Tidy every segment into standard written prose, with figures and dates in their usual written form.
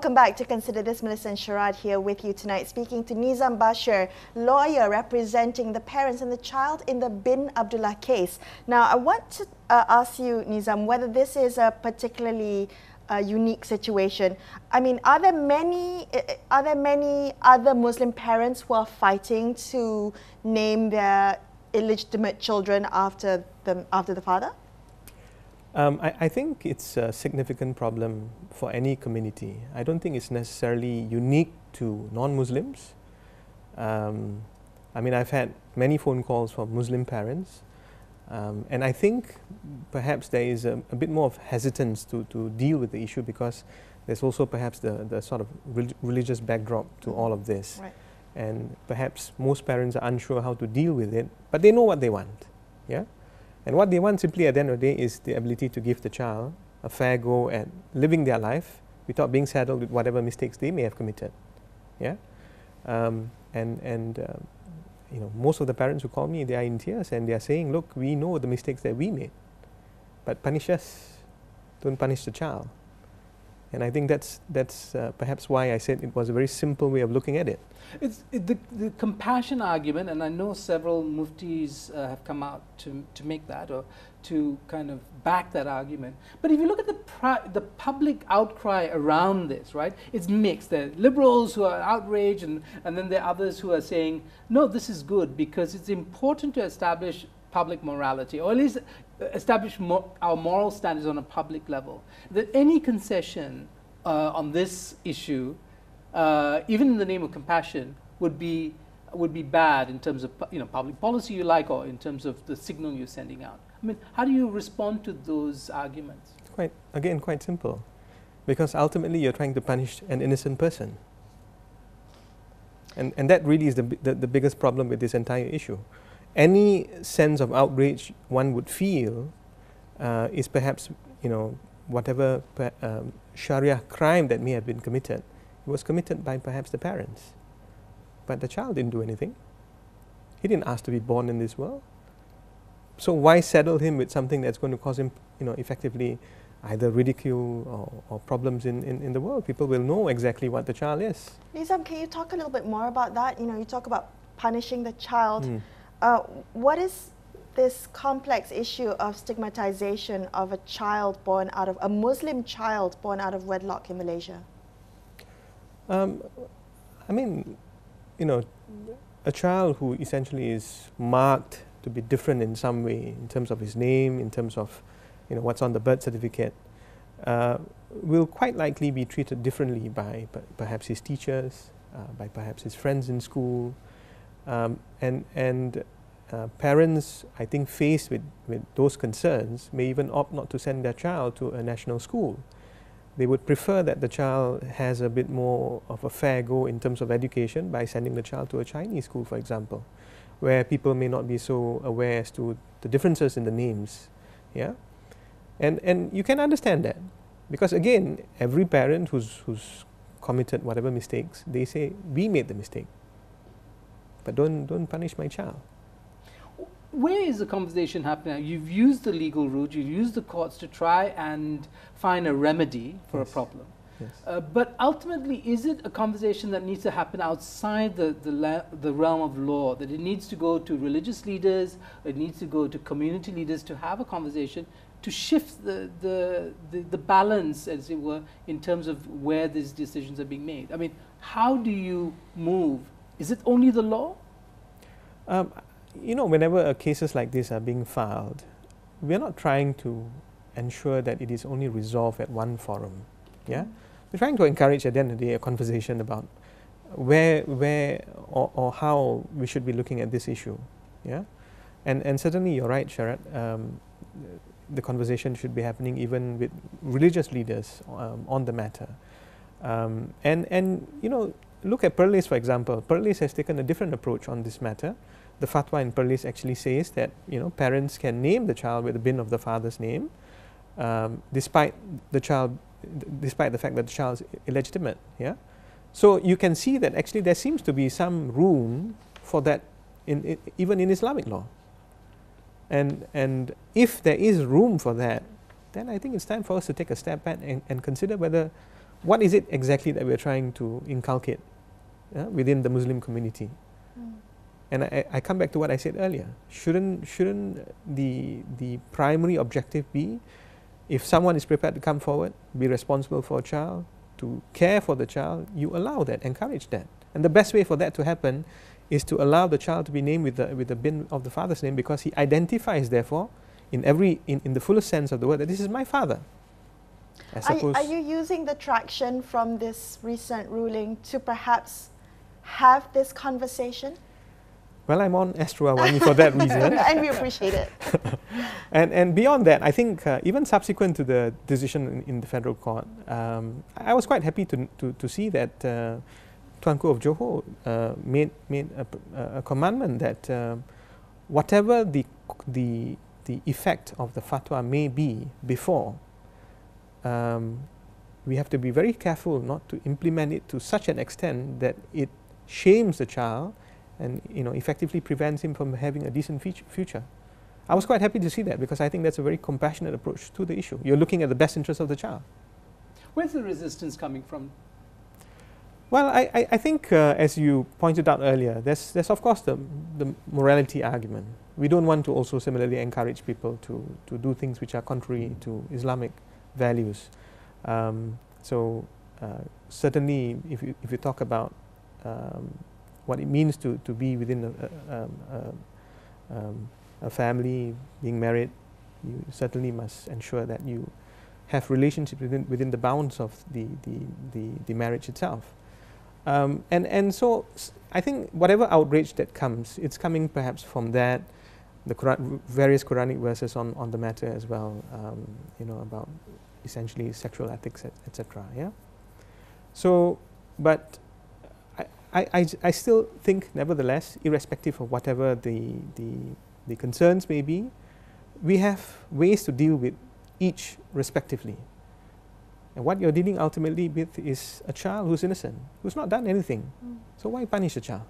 Welcome back to Consider This. Melisa and Sharaad here with you tonight, speaking to Nizam Bashir, lawyer representing the parents and the child in the bin Abdullah case. Now, I want to ask you, Nizam, whether this is a particularly unique situation. I mean, are there many other Muslim parents who are fighting to name their illegitimate children after the father? I think it's a significant problem for any community. I don't think it's necessarily unique to non-Muslims. I mean, I've had many phone calls from Muslim parents, and I think perhaps there is a bit more of hesitance to deal with the issue because there's also perhaps the sort of religious backdrop to all of this. Right. And perhaps most parents are unsure how to deal with it, but they know what they want. Yeah? And what they want simply at the end of the day is the ability to give the child a fair go at living their life without being saddled with whatever mistakes they may have committed. Yeah? You know, most of the parents who call me, they are in tears and they are saying, look, we know the mistakes that we made, but punish us, don't punish the child. And I think that's perhaps why I said it was a very simple way of looking at it. It's the compassion argument, and I know several muftis have come out to make that or to kind of back that argument. But if you look at the public outcry around this, right, it's mixed. There are liberals who are outraged, and then there are others who are saying, no, this is good because it's important to establish public morality, or at least establish our moral standards on a public level. That any concession on this issue, even in the name of compassion, would be bad in terms of public policy you like, or in terms of the signal you're sending out. I mean, how do you respond to those arguments? Quite simple, because ultimately you're trying to punish an innocent person, and that really is the biggest problem with this entire issue. Any sense of outrage one would feel is perhaps, whatever Sharia crime that may have been committed, it was committed by perhaps the parents. But the child didn't do anything. He didn't ask to be born in this world. So why saddle him with something that's going to cause him, effectively either ridicule or problems in the world? People will know exactly what the child is. Nizam, can you talk a little bit more about that? You talk about punishing the child. What is this complex issue of stigmatization of a Muslim child born out of wedlock in Malaysia? I mean, a child who essentially is marked to be different in some way, in terms of his name, in terms of, what's on the birth certificate, will quite likely be treated differently by perhaps his teachers, by perhaps his friends in school. Parents, I think, faced with those concerns, may even opt not to send their child to a national school. They would prefer that the child has a bit more of a fair go in terms of education by sending the child to a Chinese school, for example, where people may not be so aware as to the differences in the names. Yeah? And you can understand that, because again, every parent who's committed whatever mistakes, they say, we made the mistake, but don't punish my child. Where is the conversation happening? You've used the legal route, you've used the courts to try and find a remedy for a problem. Yes. But ultimately, is it a conversation that needs to happen outside the realm of law, that it needs to go to religious leaders, it needs to go to community leaders to have a conversation to shift the balance, as it were, in terms of where these decisions are being made? I mean, how do you move? Is it only the law? Whenever cases like this are being filed, we're not trying to ensure that it is only resolved at one forum. Yeah, we're trying to encourage at the end of the day a conversation about where or how we should be looking at this issue. Yeah, and certainly you're right, Sharaad. The conversation should be happening even with religious leaders on the matter. Look at Perlis, for example. Perlis has taken a different approach on this matter. The fatwa in Perlis actually says that parents can name the child with the bin of the father's name, despite the fact that the child is illegitimate. Yeah, so you can see that actually there seems to be some room for that even in Islamic law. And if there is room for that, then I think it's time for us to take a step back and consider whether what is it exactly that we're trying to inculcate within the Muslim community? And I come back to what I said earlier. Shouldn't the primary objective be, if someone is prepared to come forward, be responsible for a child, to care for the child, you allow that, encourage that. And the best way for that to happen is to allow the child to be named with the bin of the father's name, because he identifies, therefore, in the fullest sense of the word, that this is my father. Are you using the traction from this recent ruling to perhaps have this conversation? Well, I'm on Astro AWANI for that reason. And we appreciate it. And beyond that, I think even subsequent to the decision in the federal court, I was quite happy to see that Tuanku of Johor made a commandment that whatever the effect of the fatwa may be before, we have to be very careful not to implement it to such an extent that it shames the child and effectively prevents him from having a decent future. I was quite happy to see that, because I think that's a very compassionate approach to the issue. You're looking at the best interest of the child. Where's the resistance coming from? Well, I think, as you pointed out earlier, there's of course the morality argument. We don't want to also similarly encourage people to do things which are contrary to Islamic values. Certainly, if you talk about what it means to be within a family, being married, you certainly must ensure that you have relationships within the bounds of the marriage itself. And so I think whatever outrage that comes, it's coming perhaps from that, the various Quranic verses on the matter as well, about essentially sexual ethics, etc. Yeah. So, but I still think, nevertheless, irrespective of whatever the concerns may be, we have ways to deal with each respectively. And what you're dealing ultimately with is a child who's innocent, who's not done anything. So why punish a child?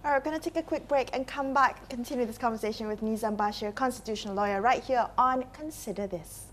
All right, we're going to take a quick break and come back and continue this conversation with Nizam Bashir, constitutional lawyer, right here on Consider This.